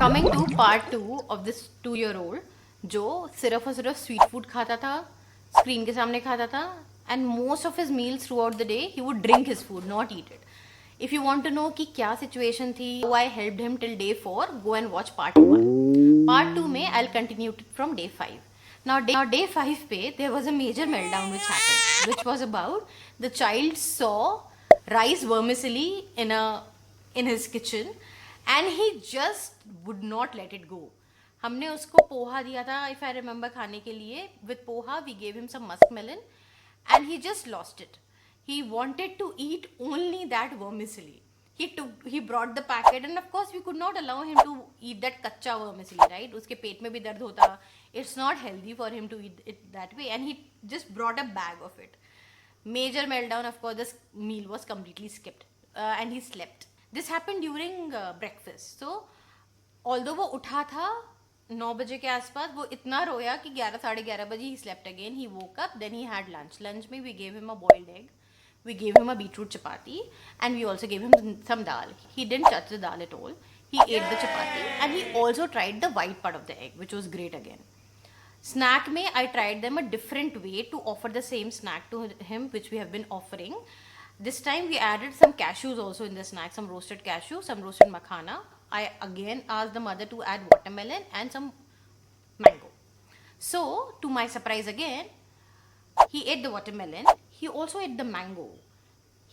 Coming to part 2 of this 2-year-old जो सिर्फ और सिर्फ स्वीट फूड खाता था, स्क्रीन के सामने खाता था, and most of his meals throughout the day he would drink his food, not eat it. If you want to know कि क्या सिचुएशन थी, I helped him till day 4, go and watch part 1. Part 2 में I will continue from day 5. Now day 5 पे there was a major meltdown which happened, which was about the child saw rice vermicelli in his kitchen and he just would not let it go. हमने उसको पोहा दिया था, if I remember, खाने के लिए. With poha we gave him some muskmelon and he just lost it. He wanted to eat only that vermicelli. He brought the packet and of course we could not allow him to eat that कच्चा vermicelli, right? उसके पेट में भी दर्द होता. It's not healthy for him to eat it that way, and he just brought a bag of it. Major meltdown, of course. This meal was completely skipped, and he slept. This happened during breakfast. So although वो उठा था 9 बजे के आसपास, वो इतना रोया कि 11 साढ़े 11 बजे he slept again. He woke up, then he had lunch. Lunch में we gave him a boiled egg. We gave him a beetroot chapati and we also gave him some dal. He didn't touch the dal at all. He ate the chapati and he also tried the white part of the egg, which was great again. Snack mein, I tried them a different way to offer the same snack to him, which we have been offering. This time we added some cashews also in the snack, some roasted cashew, some roasted makhana. I again asked the mother to add watermelon and some mango. So, to my surprise again, he ate the watermelon, he also ate the mango,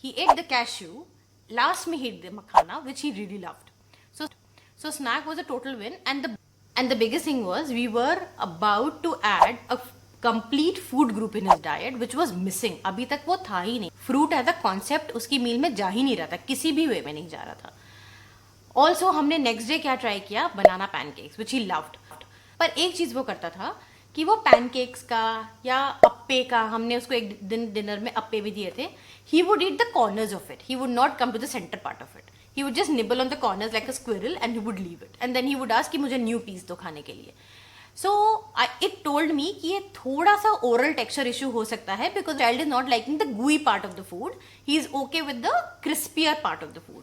he ate the cashew, last me he ate the makhana, which he really loved. So snack was a total win, and the biggest thing was we were about to add a complete food group in his diet, which was missing. अभी तक वो था ही नहीं. Fruit as a concept उसकी मील में जा ही नहीं रहा था, किसी भी वे में नहीं जा रहा था. Also हमने नेक्स्ट डे क्या ट्राई किया, बनाना पैनकेक्स, विच ही लव्ड. पर एक चीज वो करता था कि वो पैनकेक्स का या अप्पे का, हमने उसको एक दिन डिनर में अप्पे भी दिए थे, he would eat the corners of it, he would not come to the centre part of it. He would just nibble on the corners like a squirrel and he would leave it and then he would ask कि मुझे new piece दो खाने के लिए. So it told me कि ये थोड़ा सा ओरल टेक्सचर इशू हो सकता है because child is not liking the gooey part of the food. He is okay with the crispier part of the food,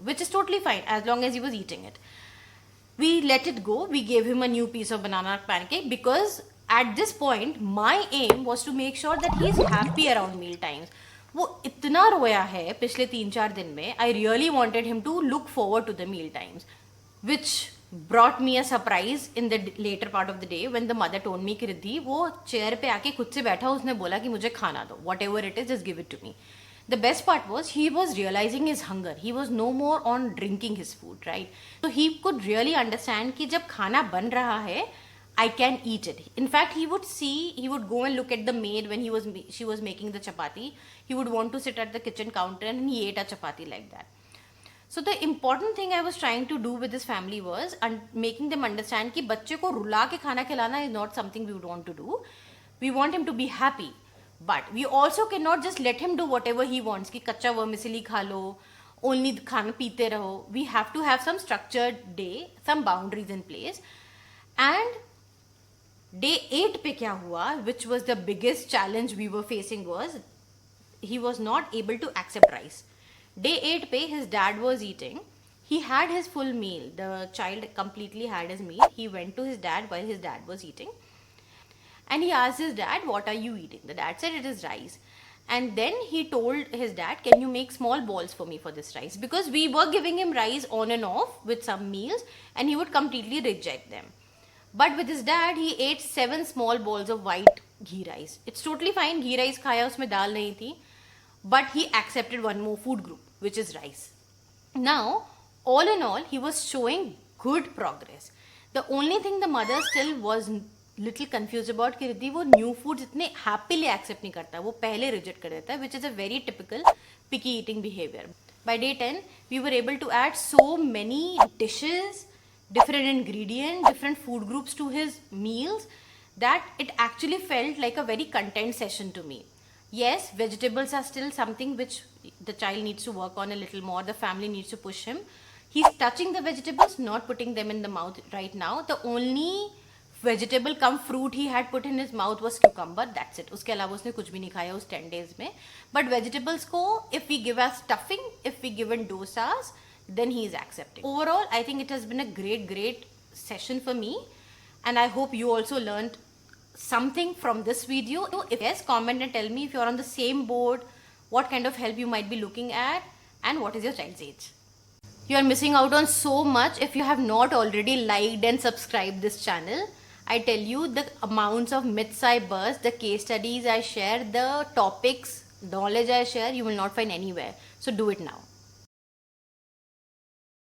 which is totally fine as long as he was eating it. We let it go. We gave him a new piece of banana pancake because at this point my aim was to make sure that he is happy around meal times. वो इतना रोया है पिछले 3-4 दिन में. I really wanted him to look forward to the meal times, which brought me a surprise in the later part of the day when the mother told me कि रिद्धि वो chair पे आके खुद से बैठा, उसने बोला कि मुझे खाना दो, whatever it is, just give it to me. The best part was he was realizing his hunger. He was no more on drinking his food, right? So he could really understand कि जब खाना बन रहा है, I can eat it. In fact, he would go and look at the maid when she was making the chapati. He would want to sit at the kitchen counter and he ate a chapati like that. So the important thing I was trying to do with this family was making them understand कि बच्चे को रुला के खाना खिलाना is not something we would want to do. We want him to be happy. But we also cannot just let him do whatever he wants कि कच्चा vermicelli खा लो, only खाना पीते रहो. We have to have some structured day, some boundaries in place. And day 8 पे क्या हुआ, which was the biggest challenge we were facing, was he was not able to accept rice. Day 8 पे his dad was eating. He had his full meal. The child completely had his meal. He went to his dad while his dad was eating. And he asked his dad, what are you eating? The dad said it is rice. And then he told his dad, can you make small balls for me for this rice? Because we were giving him rice on and off with some meals and he would completely reject them. But with his dad, he ate 7 small balls of white ghee rice. It's totally fine. Ghee rice खाया, उसमें दाल नहीं थी. But he accepted one more food group, which is rice. Now, all in all, he was showing good progress. The only thing the mother still was little confused about कि रिद्धि वो new foods इतने happily accept नहीं करता, वो पहले reject कर देता है, which is a very typical picky eating behavior. By day 10, we were able to add so many dishes, different ingredients, different food groups to his meals that it actually felt like a very content session to me. Yes, vegetables are still something which the child needs to work on a little more. The family needs to push him. He's touching the vegetables, not putting them in the mouth right now. The only vegetable cum fruit he had put in his mouth was cucumber. That's it. उसके अलावा उसने कुछ भी नहीं खाया उस 10 days में. But vegetables को, if we give as stuffing, if we give in dosas, then he is accepting. Overall, I think it has been a great session for me, and I hope you also learned something from this video. If yes, comment and tell me if you're on the same board, what kind of help you might be looking at, and what is your child's age. You are missing out on so much if you have not already liked and subscribed this channel. I tell you, the amounts of myths I burst, the case studies I share, the topics, knowledge I share, you will not find anywhere. So do it now.